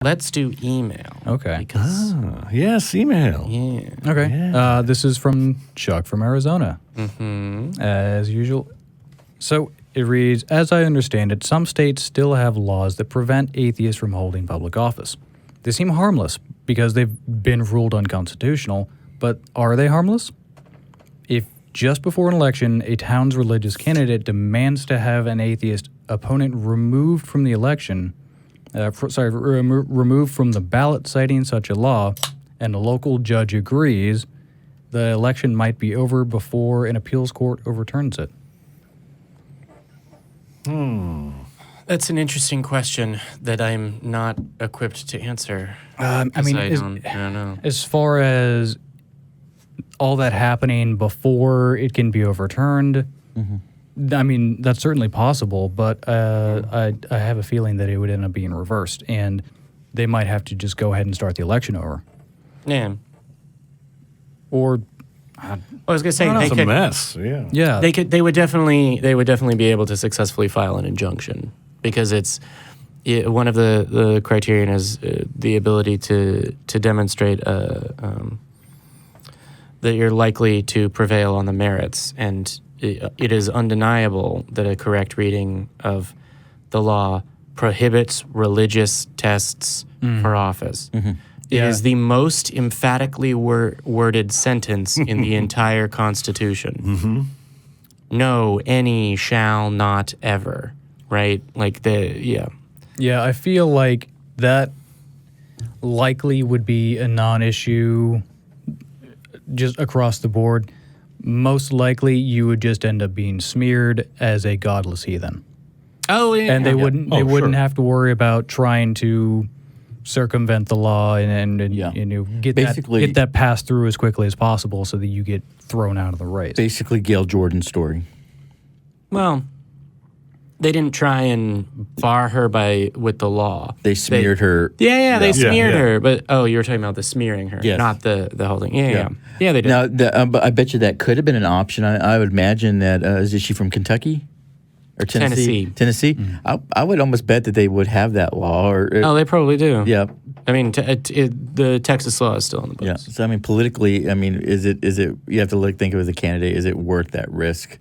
Let's do email. Okay. Because, yes, email. yeah. Okay. Yeah. This is from Chuck from Arizona, Mm-hmm. as usual. So it reads, as I understand it, some states still have laws that prevent atheists from holding public office. They seem harmless because they've been ruled unconstitutional, but are they harmless? If just before an election, a town's religious candidate demands to have an atheist opponent removed from the election, removed from the ballot citing such a law, and the local judge agrees, the election might be over before an appeals court overturns it. That's an interesting question that I'm not equipped to answer. I mean, I don't know. as far as all that happening before it can be overturned, I mean, that's certainly possible, but I have a feeling that it would end up being reversed, and they might have to just go ahead and start the election over. Yeah. Or, I was gonna say It's a mess. Yeah. yeah. they would definitely be able to successfully file an injunction because one of the criterion is the ability to demonstrate that you're likely to prevail on the merits, and it is undeniable that a correct reading of the law prohibits religious tests for office. It is the most emphatically worded sentence in the entire Constitution. No, any, shall not, ever. Right? Yeah, I feel like that likely would be a non-issue just across the board. Most likely, you would just end up being smeared as a godless heathen. Oh, yeah. And they wouldn't sure. have to worry about trying to circumvent the law and get that passed through as quickly as possible so that you get thrown out of the race. Basically, Gail Jordan's story. Well, they didn't try and bar her with the law. They smeared her. Yeah, they smeared Yeah. her. But you were talking about the smearing her, Yes. not the holding. Yeah, they did. Now, but I bet you that could have been an option. I would imagine that is she from Kentucky or Tennessee? Tennessee. I would almost bet that they would have that law. They probably do. Yeah. I mean, the Texas law is still in the books. Yeah. So I mean, politically, I mean, is it? You have to think of it as a candidate. Is it worth that risk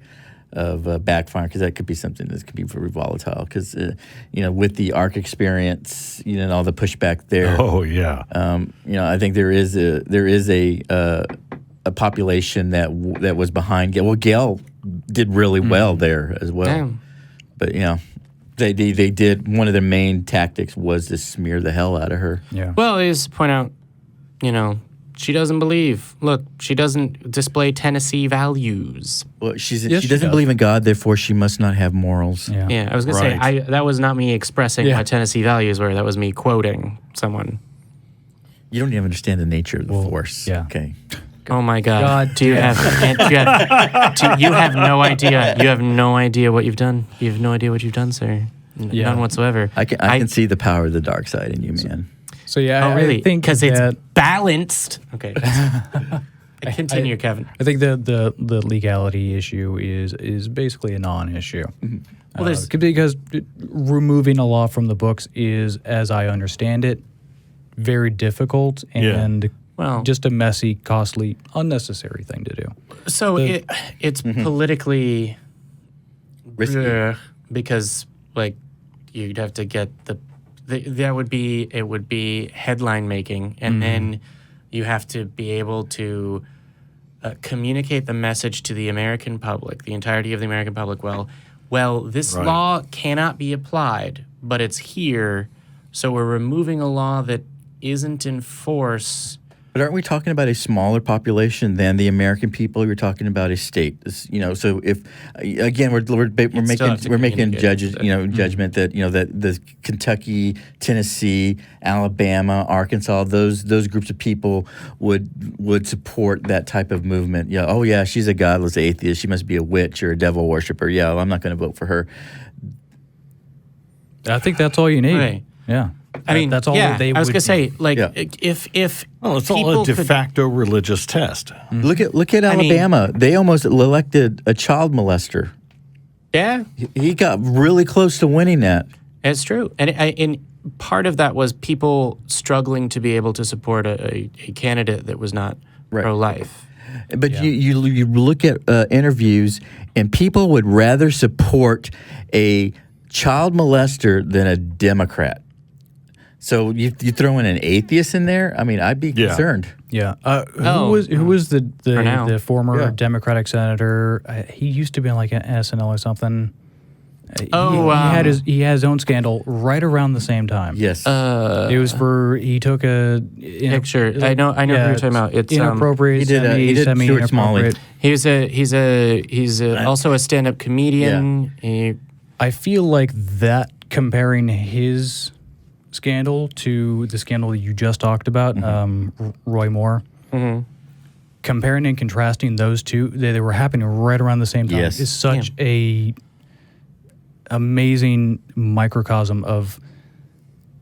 of backfire? Because that could be something that could be very volatile. Because with the ARC experience, and all the pushback there. Oh yeah. I think there is a population that was behind Gail. Well, Gail did really well there as well. Damn. But they did. One of their main tactics was to smear the hell out of her. Yeah. Well, they just point out, she doesn't believe. Look, she doesn't display Tennessee values. Well, she she doesn't does. believe in God, therefore she must not have morals. Yeah. Yeah, I was gonna say that was not me expressing what Tennessee values were. That was me quoting someone. You don't even understand the nature of the force. yeah. Okay. Oh my God! God Do you have no idea? You have no idea what you've done. You have no idea what you've done, sir. None whatsoever. I can see the power of the dark side in you, man. So yeah, really? I think Because that it's balanced. Okay. Continue, Kevin. I think the legality issue is basically a non-issue. Well, Because removing a law from the books is, as I understand it, very difficult and just a messy, costly, unnecessary thing to do. So it's politically Risky. because you'd have to get it would be headline making, and then you have to be able to communicate the message to the American public, the entirety of the American public. Well, this law cannot be applied, but it's here, so we're removing a law that isn't in force. But aren't we talking about a smaller population than the American people? You're talking about a state. So if again we're making judgment that that the Kentucky, Tennessee, Alabama, Arkansas, those groups of people would support that type of movement. Yeah. Oh yeah, she's a godless atheist. She must be a witch or a devil worshiper. Yeah, I'm not going to vote for her. I think that's all you need. Right. Yeah. I mean, that's all they I was would gonna say, Yeah. if It's all a de facto religious test. Look at Alabama. They almost elected a child molester. Yeah, He got really close to winning that. it's true, and part of that was people struggling to be able to support a candidate that was not pro-life. But you look at interviews, and people would rather support a child molester than a Democrat. So you throw in an atheist in there? I mean, I'd be concerned. Yeah. Who was the former Democratic senator? He used to be on like an SNL or something. He had his own scandal right around the same time. Yes. It was he took a picture. I know who you're talking about. It's inappropriate. He did Stuart Smalley. He's also a stand-up comedian. Yeah. I feel like that comparing his scandal to the scandal that you just talked about, Roy Moore. Mm-hmm. Comparing and contrasting those two, they were happening right around the same time. Is such a amazing microcosm of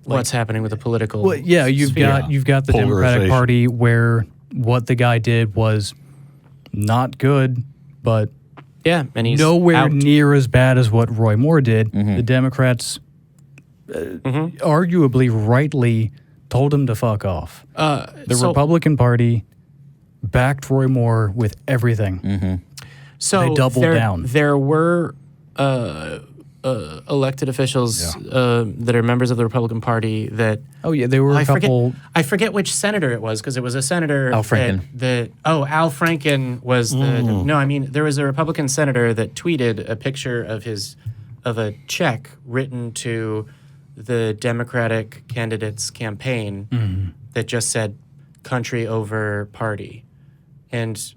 what's happening with the political. Well, you've got the Democratic Party where what the guy did was not good, but and he's nowhere near as bad as what Roy Moore did. The Democrats arguably rightly told him to fuck off. The Republican Party backed Roy Moore with everything. So they doubled down. There were elected officials that are members of the Republican Party that... there were a couple... I forget which senator it was, because it was a senator... Al Franken. Al Franken was the... No, I mean, there was a Republican senator that tweeted a picture of a check written to the Democratic candidate's campaign that just said, country over party. And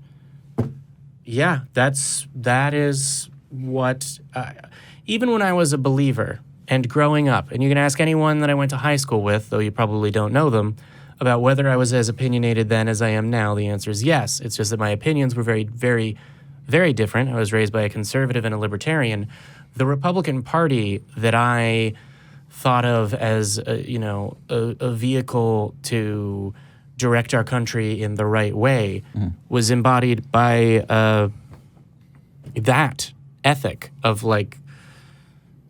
that is what... even when I was a believer and growing up, and you can ask anyone that I went to high school with, though you probably don't know them, about whether I was as opinionated then as I am now, the answer is yes. It's just that my opinions were very, very, very different. I was raised by a conservative and a libertarian. The Republican Party that I thought of as a vehicle to direct our country in the right way was embodied by that ethic of like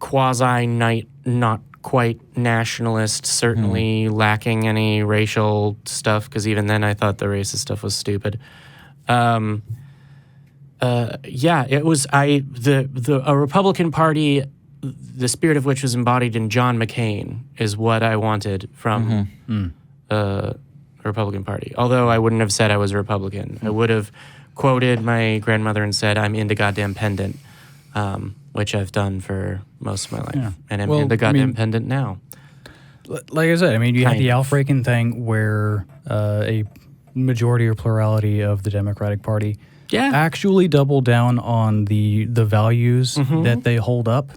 not quite nationalist, certainly lacking any racial stuff, because even then I thought the racist stuff was stupid. It was a Republican Party, the spirit of which was embodied in John McCain, is what I wanted from a Republican Party. Although I wouldn't have said I was a Republican. I would have quoted my grandmother and said, I'm into goddamn pendant, which I've done for most of my life. Yeah. And I'm into goddamn pendant now. Like I said, I mean, you had the Al Franken thing where a majority or plurality of the Democratic Party actually doubled down on the values that they hold up,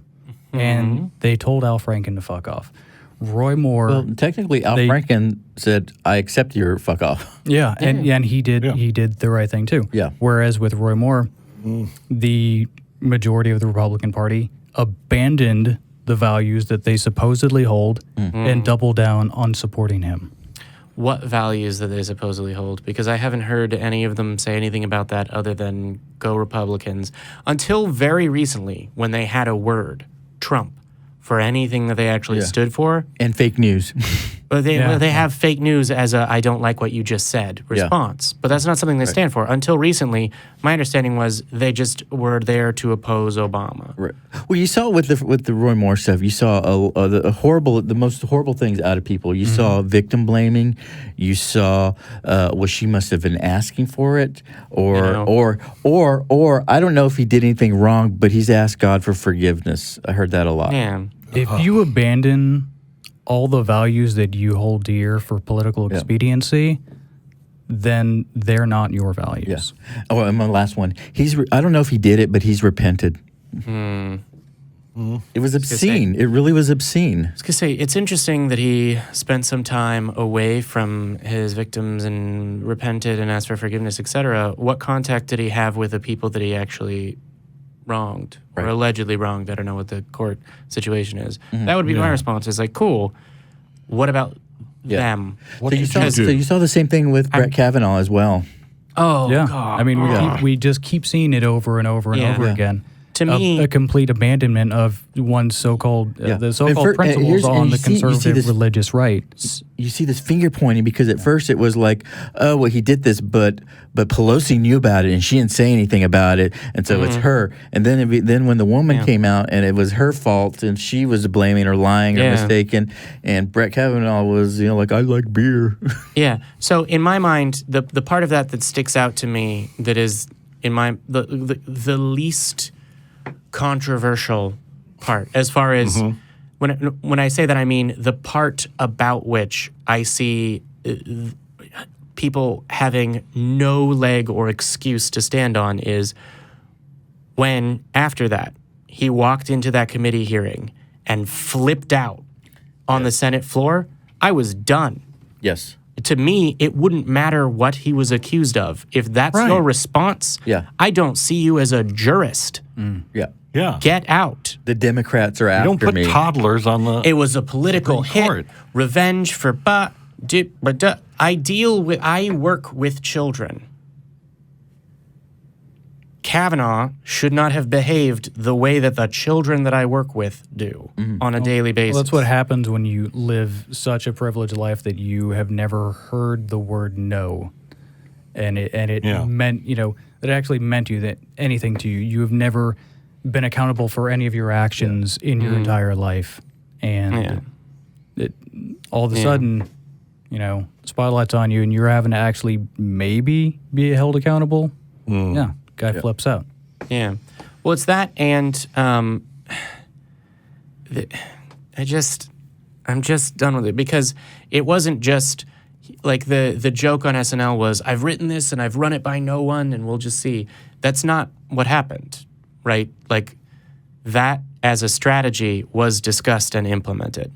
and they told Al Franken to fuck off. Roy Moore... Well, technically, Al Franken said, I accept your fuck off. Yeah, and he did the right thing, too. Yeah. Whereas with Roy Moore, the majority of the Republican Party abandoned the values that they supposedly hold and doubled down on supporting him. What values that they supposedly hold? Because I haven't heard any of them say anything about that other than go Republicans. Until very recently, when they had a word, Trump, for anything that they actually stood for. And fake news. But they have fake news as a I don't like what you just said response. But that's not something they stand for. Until recently, my understanding was they just were there to oppose Obama. Right. Well, you saw with the Roy Moore stuff, you saw the most horrible things out of people. You saw victim blaming. You saw she must have been asking for it, or I don't know if he did anything wrong, but he's asked God for forgiveness. I heard that a lot. Yeah. If you abandon all the values that you hold dear for political expediency, then they're not your values. Yeah. Oh, and my last one. I don't know if he did it, but he's repented. It was obscene. It really was obscene. I was going to say, it's interesting that he spent some time away from his victims and repented and asked for forgiveness, etc. What contact did he have with the people that he actually wronged or allegedly wronged? I don't know what the court situation is. That would be my response. Is like, cool. What about them? So you saw the same thing with Brett Kavanaugh as well. Oh, yeah. God. I mean, we just keep seeing it over and over and over again. To me, a complete abandonment of one's so-called the so-called principles on the conservative religious right. You see this finger pointing because at first it was like, oh, well, he did this, but Pelosi knew about it and she didn't say anything about it, and so it's her. And then when the woman came out and it was her fault and she was blaming or lying or mistaken, and Brett Kavanaugh was like, I like beer. Yeah. So in my mind, the part of that sticks out to me that is in my the least controversial part, as far as when I say that, I mean the part about which I see people having no leg or excuse to stand on is when, after that, he walked into that committee hearing and flipped out on the Senate floor. I was done. Yes. To me, it wouldn't matter what he was accused of. If that's your response, I don't see you as a jurist. Yeah. Get out. The Democrats are after me. You don't put toddlers on the It was a political hit. Revenge for I work with children. Kavanaugh should not have behaved the way that the children that I work with do on a daily basis. Well, that's what happens when you live such a privileged life that you have never heard the word no. And it meant, it actually meant anything to you. You have never been accountable for any of your actions in your entire life. And all of a sudden, spotlight's on you and you're having to actually maybe be held accountable. Yeah. Guy flips out. Yeah. Well, it's that, and I'm just done with it, because it wasn't just like the joke on SNL was, I've written this and I've run it by no one and we'll just see. That's not what happened, right? Like, that as a strategy was discussed and implemented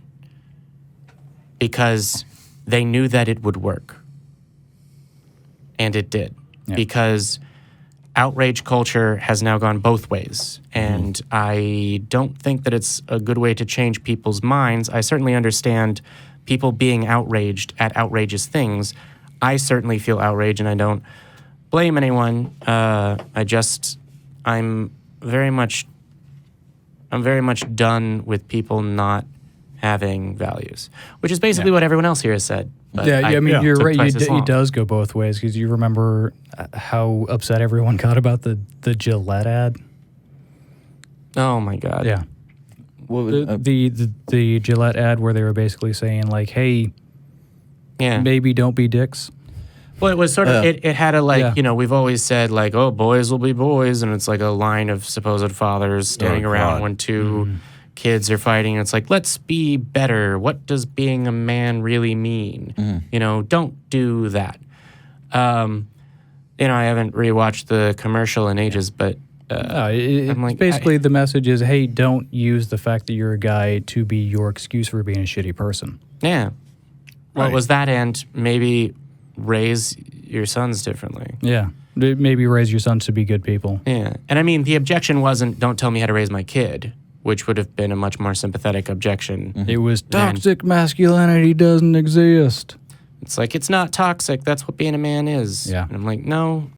because they knew that it would work. And it did. Yeah. Because outrage culture has now gone both ways, and I don't think that it's a good way to change people's minds. I certainly understand people being outraged at outrageous things. I certainly feel outraged, and I don't blame anyone. I'm very much done with people not having values, which is basically what everyone else here has said. But you're right. It does go both ways, because you remember how upset everyone got about the Gillette ad. Oh my God! Yeah, the Gillette ad where they were basically saying like, "Hey, maybe don't be dicks." Well, it was sort of it had a we've always said like, oh, boys will be boys, and it's like a line of supposed fathers standing around when two kids are fighting. And it's like, let's be better. What does being a man really mean? Don't do that. I haven't rewatched the commercial in ages, but I'm like, basically the message is, hey, don't use the fact that you're a guy to be your excuse for being a shitty person. Yeah. Well, it was that, and maybe raise your sons differently. Yeah. Maybe raise your sons to be good people. Yeah. And I mean, the objection wasn't, don't tell me how to raise my kid, which would have been a much more sympathetic objection. It was toxic masculinity doesn't exist. It's like, it's not toxic. That's what being a man is. Yeah. And I'm like, no,